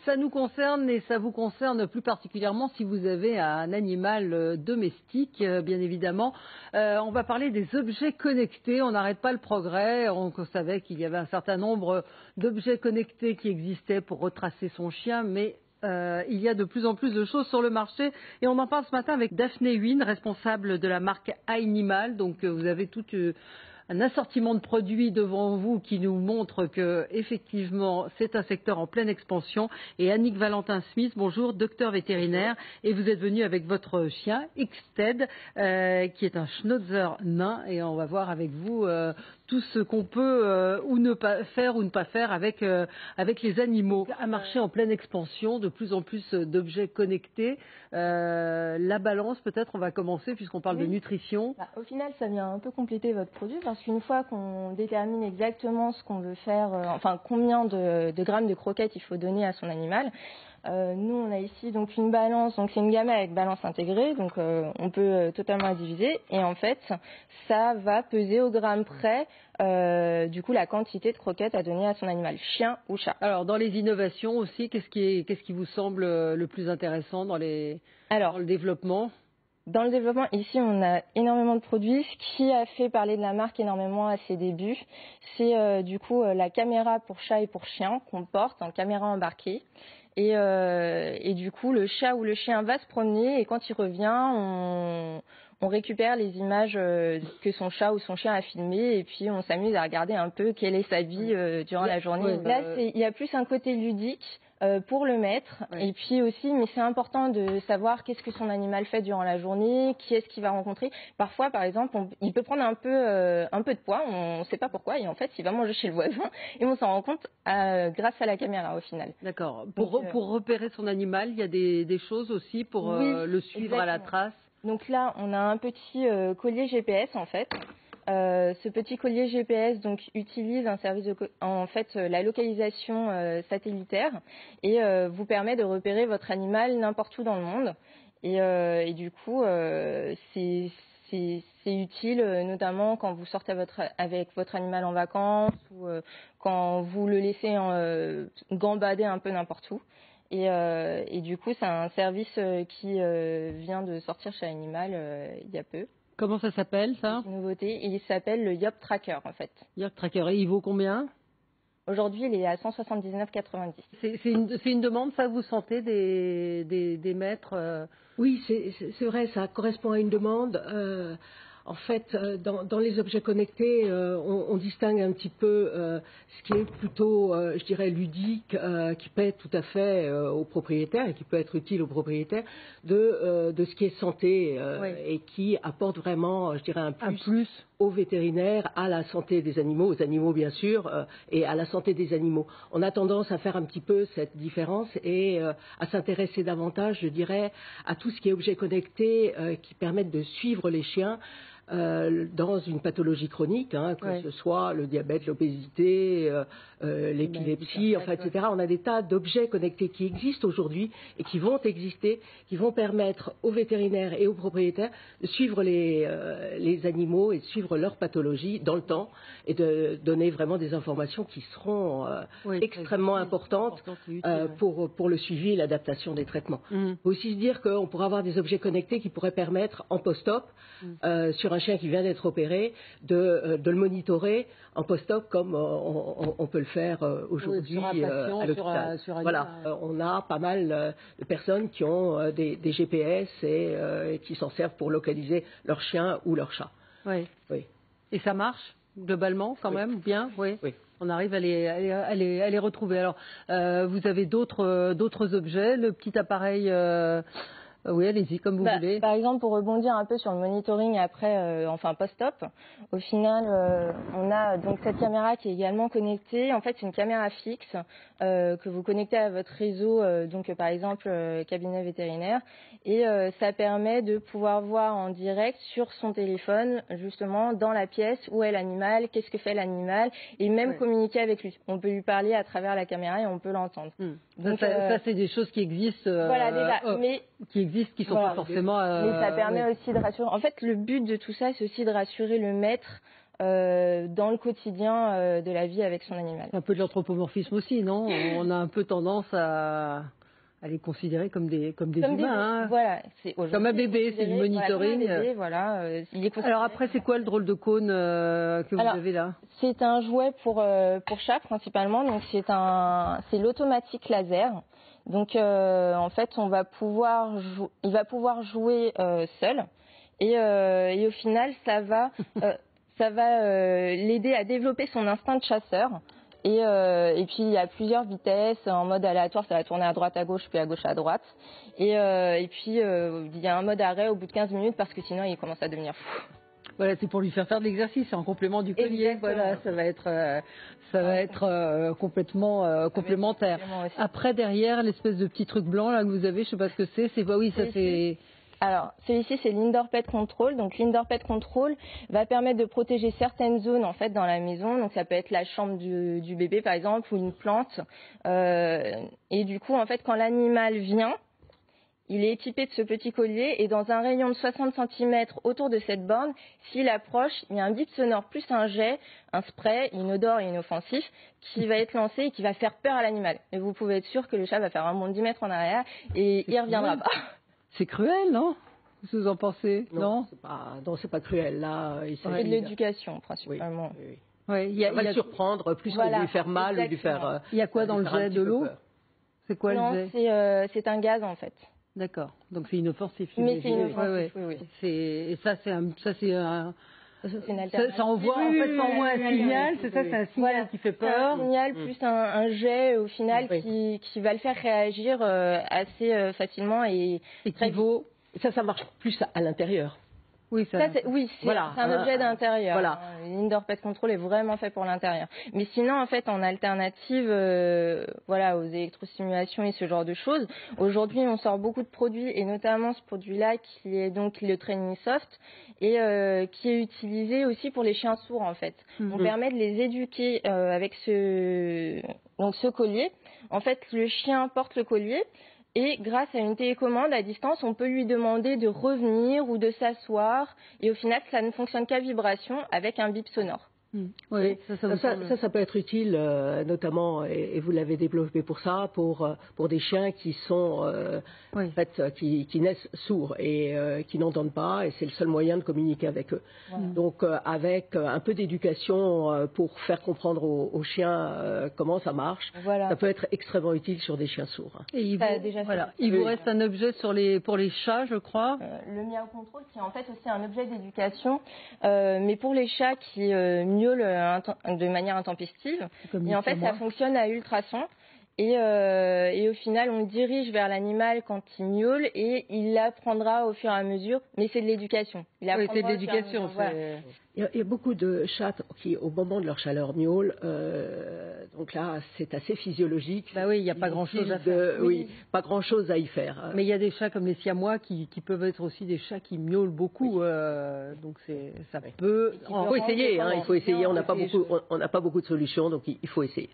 Ça nous concerne et ça vous concerne plus particulièrement si vous avez un animal domestique, bien évidemment. On va parler des objets connectés. On n'arrête pas le progrès. On savait qu'il y avait un certain nombre d'objets connectés qui existaient pour retracer son chien, mais il y a de plus en plus de choses sur le marché et on en parle ce matin avec Daphné Huynh, responsable de la marque Animal. Donc vous avez toute un assortiment de produits devant vous qui nous montre que effectivement c'est un secteur en pleine expansion. Et Annick Valentin-Smith, bonjour, docteur vétérinaire, et vous êtes venu avec votre chien Xted, qui est un schnauzer nain, et on va voir avec vous tout ce qu'on peut ou ne pas faire avec les animaux. Un marché en pleine expansion, de plus en plus d'objets connectés. La balance, peut-être, on va commencer puisqu'on parle de nutrition. Au final, ça vient un peu compléter votre produit parce qu'une fois qu'on détermine exactement ce qu'on veut faire, enfin combien de grammes de croquettes il faut donner à son animal, nous on a ici donc une balance, donc c'est une gamme avec balance intégrée, donc on peut totalement la diviser et en fait ça va peser au gramme près du coup la quantité de croquettes à donner à son animal, chien ou chat. Alors dans les innovations aussi, qu'est-ce qui vous semble le plus intéressant dans le développement? Dans le développement, ici, on a énormément de produits. Ce qui a fait parler de la marque énormément à ses débuts, c'est du coup la caméra pour chat et pour chien qu'on porte, en caméra embarquée. Et du coup, le chat ou le chien va se promener et quand il revient, on récupère les images que son chat ou son chien a filmées et puis on s'amuse à regarder un peu quelle est sa vie durant la journée. Là, il y a plus un côté ludique pour le maître et puis aussi, mais c'est important de savoir qu'est-ce que son animal fait durant la journée, qui est-ce qu'il va rencontrer. Parfois, par exemple, il peut prendre un peu de poids, on ne sait pas pourquoi et en fait, il va manger chez le voisin et on s'en rend compte grâce à la caméra au final. D'accord. Pour repérer son animal, il y a des choses aussi pour le suivre à la trace. Donc là, on a un petit collier GPS en fait. Ce petit collier GPS donc utilise un service en fait la localisation satellitaire et vous permet de repérer votre animal n'importe où dans le monde. Et du coup, c'est utile notamment quand vous sortez avec votre animal en vacances ou quand vous le laissez gambader un peu n'importe où. Et du coup, c'est un service qui vient de sortir chez Animal il y a peu. Comment ça s'appelle, ça? C'est une nouveauté. Il s'appelle le Yop Tracker, en fait. Yop Tracker. Et il vaut combien? Aujourd'hui, il est à 179,90. C'est une demande, ça, vous sentez des maîtres Oui, c'est vrai, ça correspond à une demande. En fait, dans les objets connectés, on distingue un petit peu ce qui est plutôt, je dirais, ludique, qui peut être tout à fait aux propriétaires et qui peut être utile aux propriétaires, de ce qui est santé et qui apporte vraiment, je dirais, un plus aux vétérinaires, à la santé des animaux, aux animaux bien sûr, et à la santé des animaux. On a tendance à faire un petit peu cette différence et à s'intéresser davantage, je dirais, à tout ce qui est objets connectés qui permettent de suivre les chiens dans une pathologie chronique, que ce soit le diabète, l'obésité, l'épilepsie, enfin, etc. On a des tas d'objets connectés qui existent aujourd'hui et qui vont exister, qui vont permettre aux vétérinaires et aux propriétaires de suivre les animaux et de suivre leur pathologie dans le temps et de donner vraiment des informations qui seront extrêmement importantes pour le suivi et l'adaptation des traitements. Il faut aussi se dire qu'on pourra avoir des objets connectés qui pourraient permettre en post-op, sur un chien qui vient d'être opéré, de le monitorer en post-op comme on peut le faire aujourd'hui à l'hôpital. Voilà, on a pas mal de personnes qui ont des GPS et qui s'en servent pour localiser leur chien ou leur chat. Oui. Et ça marche globalement quand même bien, oui. On arrive à les retrouver. Alors, vous avez d'autres objets, le petit appareil. Oui, allez-y, comme vous voulez. Par exemple, pour rebondir un peu sur le monitoring après, post-op, au final, on a donc cette caméra qui est également connectée. En fait, c'est une caméra fixe que vous connectez à votre réseau, donc par exemple cabinet vétérinaire, et ça permet de pouvoir voir en direct sur son téléphone, justement, dans la pièce où est l'animal, qu'est-ce que fait l'animal, et même communiquer avec lui. On peut lui parler à travers la caméra et on peut l'entendre. Donc ça c'est des choses qui existent. Voilà, déjà, qui sont pas forcément. Mais ça permet aussi de rassurer. En fait, le but de tout ça, c'est aussi de rassurer le maître dans le quotidien de la vie avec son animal. Un peu de l'anthropomorphisme aussi, non? On a un peu tendance à les considérer comme des humains. Voilà, comme un bébé, c'est du monitoring. Alors après, c'est quoi le drôle de cône que vous avez là? C'est un jouet pour chat principalement, donc c'est l'automatique laser. Donc en fait, il va pouvoir jouer seul et au final, ça va l'aider à développer son instinct de chasseur. Et puis il y a plusieurs vitesses, en mode aléatoire, ça va tourner à droite à gauche, puis à gauche à droite. Et puis il y a un mode arrêt au bout de 15 minutes parce que sinon il commence à devenir fou. Voilà, c'est pour lui faire de l'exercice, c'est en complément du collier. Exactement. Voilà, ça va être complètement complémentaire. Après, derrière, l'espèce de petit truc blanc là que vous avez, je sais pas ce que c'est. C'est. Alors, celui-ci, c'est l'Indoor Pet Control. Donc, l'Indoor Pet Control va permettre de protéger certaines zones, en fait, dans la maison. Donc, ça peut être la chambre du bébé, par exemple, ou une plante. Et du coup, en fait, quand l'animal vient, il est équipé de ce petit collier et dans un rayon de 60 cm autour de cette borne, s'il approche, il y a un bip sonore plus un jet, un spray, inodore et inoffensif qui va être lancé et qui va faire peur à l'animal. Et vous pouvez être sûr que le chat va faire un bond de 10 mètres en arrière et il ne reviendra pas. C'est cruel, non? Qu'est-ce que vous en pensez? Non, c'est pas cruel. Là, c'est de l'éducation, principalement. Oui. Il va le surprendre plus que de lui faire mal ou de lui faire. Il y a quoi dans le jet? De l'eau? C'est quoi le jet? C'est un gaz, en fait. D'accord. Donc c'est inoffensif. Mais c'est inoffensif, oui. Et ça, c'est un... Ça envoie un signal, c'est ça, c'est un signal qui fait peur. Un signal plus un jet au final qui va le faire réagir assez facilement et très vite. Ça marche plus à l'intérieur. Oui, c'est un objet d'intérieur. Voilà. L'Indoor Pet Control est vraiment fait pour l'intérieur. Mais sinon, en fait, en alternative, aux électrostimulations et ce genre de choses, aujourd'hui, on sort beaucoup de produits, et notamment ce produit-là qui est donc le Training Soft, et qui est utilisé aussi pour les chiens sourds, en fait. On permet de les éduquer avec ce collier. En fait, le chien porte le collier. Et grâce à une télécommande à distance, on peut lui demander de revenir ou de s'asseoir. Et au final, ça ne fonctionne qu'à vibration avec un bip sonore. Oui, ça peut être utile, notamment, et vous l'avez développé pour ça, pour des chiens qui sont en fait, qui naissent sourds et qui n'entendent pas, et c'est le seul moyen de communiquer avec eux. Donc, avec un peu d'éducation pour faire comprendre aux chiens comment ça marche, ça peut être extrêmement utile sur des chiens sourds. Et il vous reste un objet pour les chats, je crois. Le Meow Control, qui est en fait aussi un objet d'éducation, mais pour les chats qui miaulent de manière intempestive. Et en fait, ça fonctionne à ultrasons. Et au final, on le dirige vers l'animal quand il miaule et il l'apprendra au fur et à mesure. Mais c'est de l'éducation. Oui, c'est de l'éducation. Il y a beaucoup de chats qui, au moment de leur chaleur, miaulent. Donc là, c'est assez physiologique. Bah oui, il n'y a pas grand-chose à faire. Oui, pas grand-chose à y faire. Mais il y a des chats comme les siamois qui peuvent être aussi des chats qui miaulent beaucoup. Donc ça peut. Il faut essayer. Il faut essayer. On n'a pas beaucoup de solutions, donc il faut essayer.